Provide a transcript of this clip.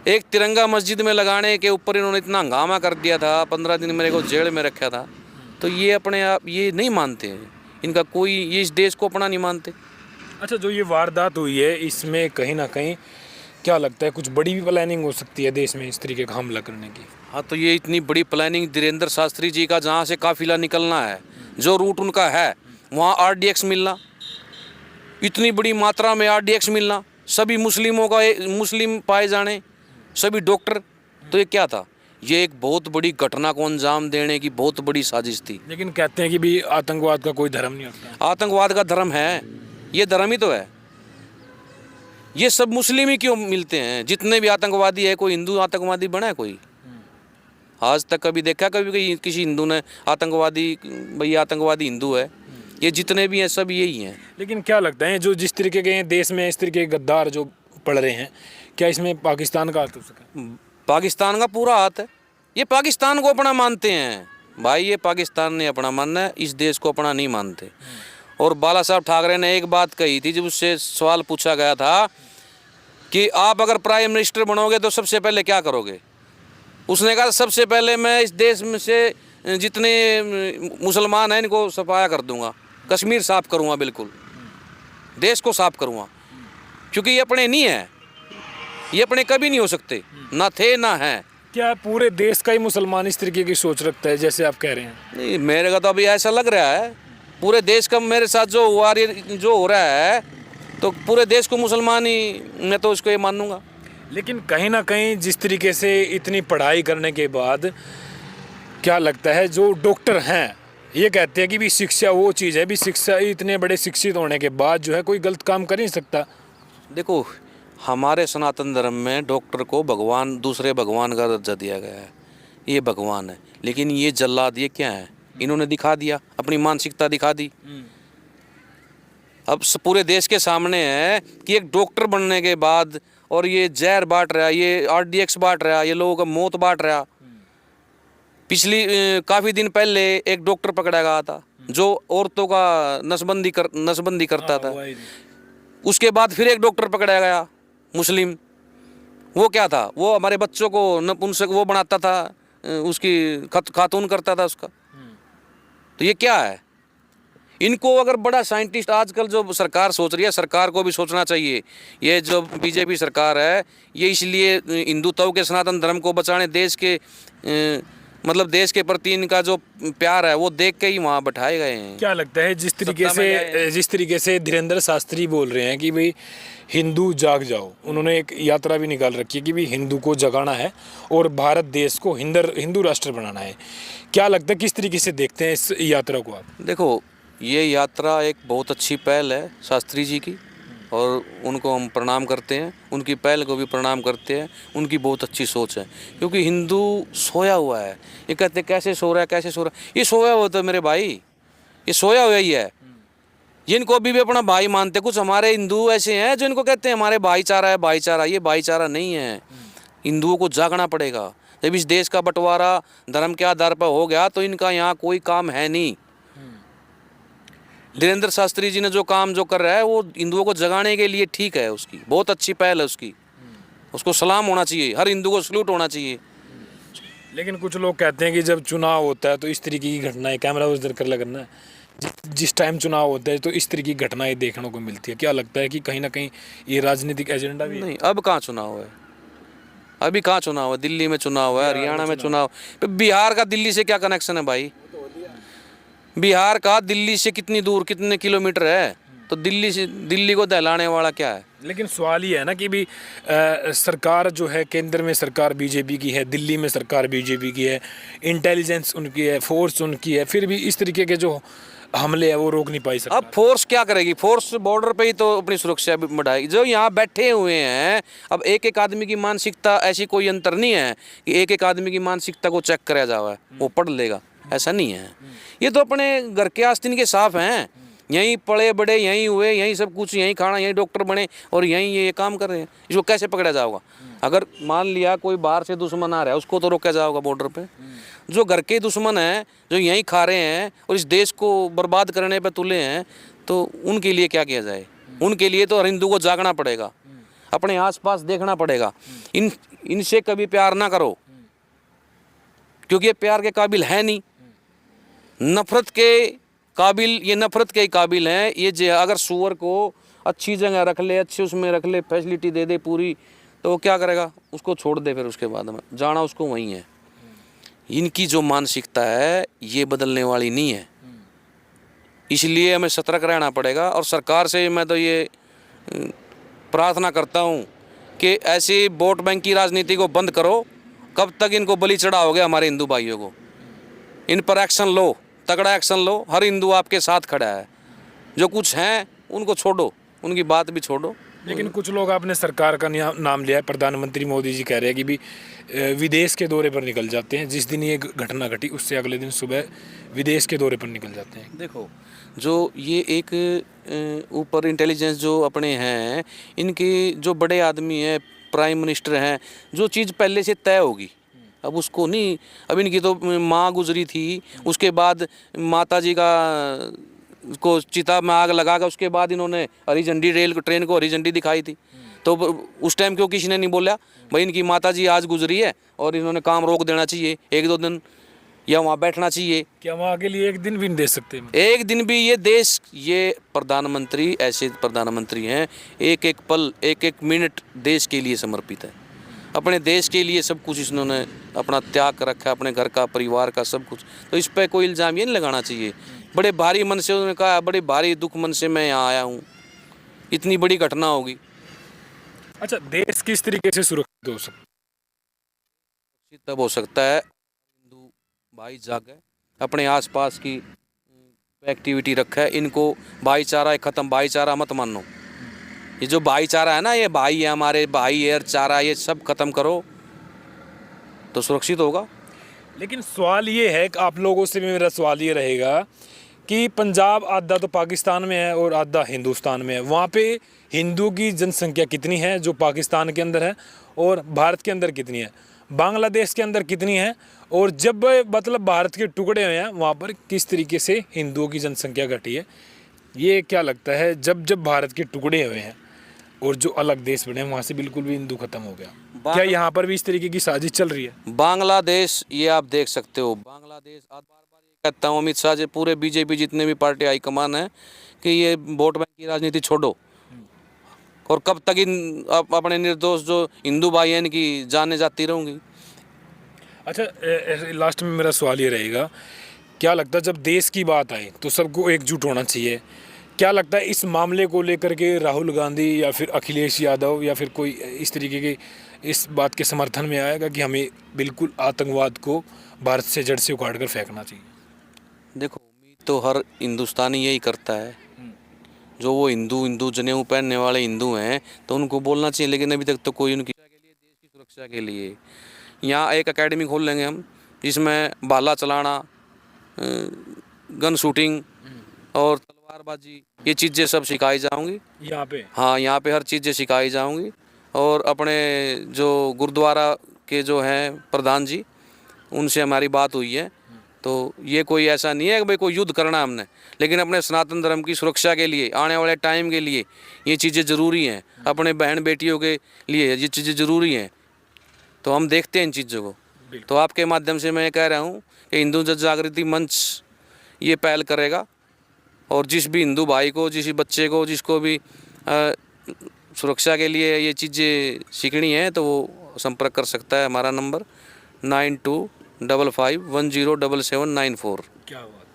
एक तिरंगा मस्जिद में लगाने के ऊपर इन्होंने इतना हंगामा कर दिया था, 15 दिन मेरे को जेल में रखा था। तो ये अपने आप ये नहीं मानते हैं, इनका कोई, ये इस देश को अपना नहीं मानते। अच्छा, जो ये वारदात हुई है इसमें कहीं ना कहीं क्या लगता है कुछ बड़ी भी प्लानिंग हो सकती है देश में इस तरीके का हमला करने की? हाँ, तो ये इतनी बड़ी प्लानिंग धीरेन्द्र शास्त्री जी का, जहाँ से काफिला निकलना है, जो रूट उनका है, वहाँ RDX मिलना, इतनी बड़ी मात्रा में RDX मिलना, सभी मुस्लिमों का मुस्लिम पाए जाने, सभी डॉक्टर, तो ये क्या था? ये एक बहुत बड़ी घटना को अंजाम देने की बहुत बड़ी साजिश थी। लेकिन कहते हैं कि भी आतंकवाद का कोई धर्म नहीं होता। आतंकवाद का धर्म है, ये धर्म ही तो है। ये सब मुस्लिम ही क्यों मिलते हैं? जितने भी आतंकवादी है, कोई हिंदू आतंकवादी बना है कोई? आज तक कभी देखा कभी किसी हिंदू ने आतंकवादी, भाई आतंकवादी हिंदू है? ये जितने भी हैं सब यही हैं। लेकिन क्या लगता है जो जिस तरीके के देश में इस तरीके के गद्दार जो पड़ रहे हैं, क्या इसमें पाकिस्तान का हाथ हो सका? पाकिस्तान का पूरा हाथ है। ये पाकिस्तान को अपना मानते हैं भाई, ये पाकिस्तान ने अपना मानना है, इस देश को अपना नहीं मानते। और बाला साहब ठाकरे ने एक बात कही थी, जब उससे सवाल पूछा गया था कि आप अगर प्राइम मिनिस्टर बनोगे तो सबसे पहले क्या करोगे? उसने कहा सबसे पहले मैं इस देश में से जितने मुसलमान हैं इनको सफाया कर दूंगा, कश्मीर साफ करूंगा, बिल्कुल देश को साफ करूंगा, क्योंकि ये अपने नहीं है, ये अपने कभी नहीं हो सकते, ना थे ना हैं। क्या पूरे देश का ही मुसलमान इस तरीके की सोच रखता है जैसे आप कह रहे हैं? नहीं, मेरे का तो अभी ऐसा लग रहा है, पूरे देश का मेरे साथ जो हुआ, जो हो रहा है, तो पूरे देश को मुसलमान ही, मैं तो उसको ये मानूंगा। लेकिन कहीं ना कहीं जिस तरीके से इतनी पढ़ाई करने के बाद क्या लगता है जो डॉक्टर हैं ये कहते हैं कि भी शिक्षा वो चीज़ है, भी शिक्षा इतने बड़े शिक्षित होने के बाद जो है कोई गलत काम कर नहीं सकता। देखो, हमारे सनातन धर्म में डॉक्टर को भगवान, दूसरे भगवान का दर्जा दिया गया है, ये भगवान है। लेकिन ये जल्लाद, ये क्या है? इन्होंने दिखा दिया, अपनी मानसिकता दिखा दी। अब पूरे देश के सामने है कि एक डॉक्टर बनने के बाद, और ये जहर बांट रहा, ये RDX बांट रहा, ये लोगों का मौत बांट रहा। पिछली काफ़ी दिन पहले एक डॉक्टर पकड़ा गया था जो औरतों का नसबंदी करता था। उसके बाद फिर एक डॉक्टर पकड़ा गया मुस्लिम, वो क्या था? वो हमारे बच्चों को नपुंसक वो बनाता था, उसकी खातून करता था उसका। तो ये क्या है? इनको अगर बड़ा साइंटिस्ट, आजकल जो सरकार सोच रही है, सरकार को भी सोचना चाहिए। ये जो BJP सरकार है, ये इसलिए हिंदुत्व के, सनातन धर्म को बचाने, देश के मतलब देश के प्रति इनका जो प्यार है वो देख के ही वहाँ बैठाए गए हैं। क्या लगता है जिस तरीके से धीरेन्द्र शास्त्री बोल रहे हैं कि भाई हिंदू जाग जाओ, उन्होंने एक यात्रा भी निकाल रखी है कि भाई हिंदू को जगाना है और भारत देश को हिंदू राष्ट्र बनाना है, क्या लगता है किस तरीके से देखते हैं इस यात्रा को आप? देखो, ये यात्रा एक बहुत अच्छी पहल है शास्त्री जी की, और उनको हम प्रणाम करते हैं, उनकी पहल को भी प्रणाम करते हैं। उनकी बहुत अच्छी सोच है, क्योंकि हिंदू सोया हुआ है। ये कहते कैसे सो रहा है, कैसे सो रहा है? ये सोया हुआ था मेरे भाई, ये सोया हुआ ही है। ये इनको अभी भी अपना भाई मानते। कुछ हमारे हिंदू ऐसे हैं जो इनको कहते हैं हमारे भाईचारा है, भाईचारा। ये भाईचारा नहीं है, हिंदुओं को जागना पड़ेगा। जब इस देश का बंटवारा धर्म के आधार पर हो गया तो इनका यहाँ कोई काम है नहीं। धीरेन्द्र शास्त्री जी ने जो काम जो कर रहा है वो हिंदुओं को जगाने के लिए ठीक है, उसकी बहुत अच्छी पहल है उसकी, उसको सलाम होना चाहिए, हर हिंदू को सल्यूट होना चाहिए। लेकिन कुछ लोग कहते हैं कि जब चुनाव होता है तो इस तरीके की घटनाएं, कैमरा उधर कर करना है, जिस टाइम चुनाव होता है तो इस तरीके की घटनाएं देखने को मिलती है। क्या लगता है कि कहीं ना कहीं ये राजनीतिक एजेंडा भी नहीं? अब कहाँ चुनाव है, अभी कहाँ चुनाव है? दिल्ली में चुनाव है, हरियाणा में चुनाव, बिहार का दिल्ली से क्या कनेक्शन है भाई? बिहार का दिल्ली से कितनी दूर, कितने किलोमीटर है? तो दिल्ली को दहलाने वाला क्या है? लेकिन सवाल ये है ना कि भी सरकार जो है, केंद्र में सरकार BJP की है, दिल्ली में सरकार BJP की है, इंटेलिजेंस उनकी है, फोर्स उनकी है, फिर भी इस तरीके के जो हमले हैं वो रोक नहीं पाई सरकार। अब फोर्स क्या करेगी? फोर्स बॉर्डर पे ही तो अपनी सुरक्षा बढ़ाएगी। जो यहाँ बैठे हुए हैं, अब एक एक आदमी की मानसिकता, ऐसी कोई अंतर नहीं है कि एक एक आदमी की मानसिकता को चेक कराया जावा है वो पढ़ लेगा, ऐसा नहीं है। ये तो अपने घर के आस्तीन के साफ हैं, यहीं पड़े बड़े, यहीं हुए, यहीं सब कुछ, यहीं खाना, यहीं डॉक्टर बने और यहीं ये काम कर रहे हैं। इसको कैसे पकड़ा जाएगा? अगर मान लिया कोई बाहर से दुश्मन आ रहा है, उसको तो रोका जाएगा बॉर्डर पे। जो घर के दुश्मन हैं, जो यहीं खा रहे हैं और इस देश को बर्बाद करने पे तुले हैं, तो उनके लिए क्या किया जाए? उनके लिए तो हर हिंदू को जागना पड़ेगा। अपने आसपास देखना पड़ेगा। इनसे कभी प्यार ना करो, क्योंकि ये प्यार के काबिल है नहीं, नफरत के काबिल, ये नफरत के ही काबिल हैं। ये जो अगर सुअर को अच्छी जगह रख ले, अच्छी उसमें रख ले, फैसिलिटी दे दे पूरी, तो वो क्या करेगा, उसको छोड़ दे, फिर उसके बाद में जाना उसको वहीं है। इनकी जो मानसिकता है ये बदलने वाली नहीं है, इसलिए हमें सतर्क रहना पड़ेगा। और सरकार से मैं तो ये प्रार्थना करता हूँ कि ऐसी वोट बैंक की राजनीति को बंद करो। कब तक इनको बलि चढ़ाओगे हमारे हिंदू भाइयों को? इन पर एक्शन लो, तगड़ा एक्शन लो। हर हिंदू आपके साथ खड़ा है। जो कुछ हैं उनको छोड़ो, उनकी बात भी छोड़ो। लेकिन कुछ लोग आपने सरकार का नाम लिया है, प्रधानमंत्री मोदी जी कह रहे हैं कि भी विदेश के दौरे पर निकल जाते हैं। जिस दिन ये घटना घटी उससे अगले दिन सुबह विदेश के दौरे पर निकल जाते हैं। देखो, जो ये एक ऊपर इंटेलिजेंस जो अपने हैं, इनके जो बड़े आदमी हैं, प्राइम मिनिस्टर हैं, जो चीज़ पहले से तय होगी, अब उसको नहीं। अब इनकी तो माँ गुजरी थी, उसके बाद माता जी का को चिता में आग लगा कर उसके बाद इन्होंने हरी झंडी ट्रेन को हरी झंडी दिखाई थी। तो उस टाइम क्यों किसी ने नहीं बोला भाई इनकी माता जी आज गुजरी है और इन्होंने काम रोक देना चाहिए, 1-2 दिन या वहाँ बैठना चाहिए? क्या वहाँ के लिए एक दिन भी नहीं दे सकते? एक दिन भी? ये देश, ये प्रधानमंत्री ऐसे प्रधानमंत्री हैं, एक एक पल, एक एक मिनट देश के लिए समर्पित है। अपने देश के लिए सब कुछ इन्होंने अपना त्याग कर रखा है, अपने घर का, परिवार का, सब कुछ। तो इस पर कोई इल्ज़ाम ये नहीं लगाना चाहिए। बड़े भारी मन से उन्होंने कहा, बड़े भारी दुख मन से मैं यहाँ आया हूँ, इतनी बड़ी घटना होगी। अच्छा, देश किस तरीके से सुरक्षित हो सकता? तब हो सकता है हिंदू भाई जागे, अपने आसपास की एक्टिविटी रखे। इनको भाईचारा ख़त्म, भाईचारा मत मानो। ये जो भाईचारा है ना, ये भाई है हमारे, भाई है चारा, ये सब खत्म करो तो सुरक्षित होगा। लेकिन सवाल ये है कि आप लोगों से भी मेरा सवाल ये रहेगा कि पंजाब आधा तो पाकिस्तान में है और आधा हिंदुस्तान में है। वहाँ पे हिंदू की जनसंख्या कितनी है जो पाकिस्तान के अंदर है, और भारत के अंदर कितनी है, बांग्लादेश के अंदर कितनी है? और जब मतलब भारत के टुकड़े हुए हैं वहाँ पर किस तरीके से हिंदुओं की जनसंख्या घटी है? ये क्या लगता है, जब जब भारत के टुकड़े हुए हैं और जो अलग देश बने वहाँ से बिल्कुल भी हिंदू खत्म हो गया, क्या यहाँ पर भी इस तरीके की साजिश चल रही है? बांग्लादेश, ये आप देख सकते हो, बांग्लादेश, बार बार ये कहता हूँ अमित शाह जी, पूरे बीजेपी जितने भी पार्टी हाईकमान है कि ये वोट बैंक की राजनीति छोड़ो। और कब तक इन अपने निर्दोष जो हिंदू भाई हैं इनकी जाने जाती रहूँगी? अच्छा, लास्ट में मेरा सवाल ये रहेगा, क्या लगता है जब देश की बात आए तो सबको एकजुट होना चाहिए? क्या लगता है इस मामले को लेकर के राहुल गांधी या फिर अखिलेश यादव या फिर कोई इस तरीके के इस बात के समर्थन में आएगा कि हमें बिल्कुल आतंकवाद को भारत से जड़ से उखाड़ कर फेंकना चाहिए? देखो, उम्मीद तो हर हिंदुस्तानी यही करता है। जो वो हिंदू जनेऊ पहनने वाले हिंदू हैं तो उनको बोलना चाहिए, लेकिन अभी तक तो कोई उनकी देश की सुरक्षा के लिए यहाँ एक एकेडमी खोल लेंगे हम, जिसमें भाला चलाना, गन शूटिंग और तलवारबाजी, ये चीज़ें सब सिखाई जाऊंगी यहाँ पे। हाँ, यहाँ पे हर चीज़ें सिखाई जाऊंगी। और अपने जो गुरुद्वारा के जो हैं प्रधान जी, उनसे हमारी बात हुई है। तो ये कोई ऐसा नहीं है कि भाई कोई युद्ध करना हमने, लेकिन अपने सनातन धर्म की सुरक्षा के लिए, आने वाले टाइम के लिए ये चीज़ें ज़रूरी हैं। अपने बहन बेटियों के लिए ये चीज़ें ज़रूरी हैं। तो हम देखते हैं इन चीज़ों को। तो आपके माध्यम से मैं कह रहा हूँ कि हिंदू जन जागृति मंच ये पहल करेगा, और जिस भी हिंदू भाई को, जिस बच्चे को, जिसको भी सुरक्षा के लिए ये चीज़ें सीखनी है तो वो संपर्क कर सकता है। हमारा नंबर 9255107794। क्या बात।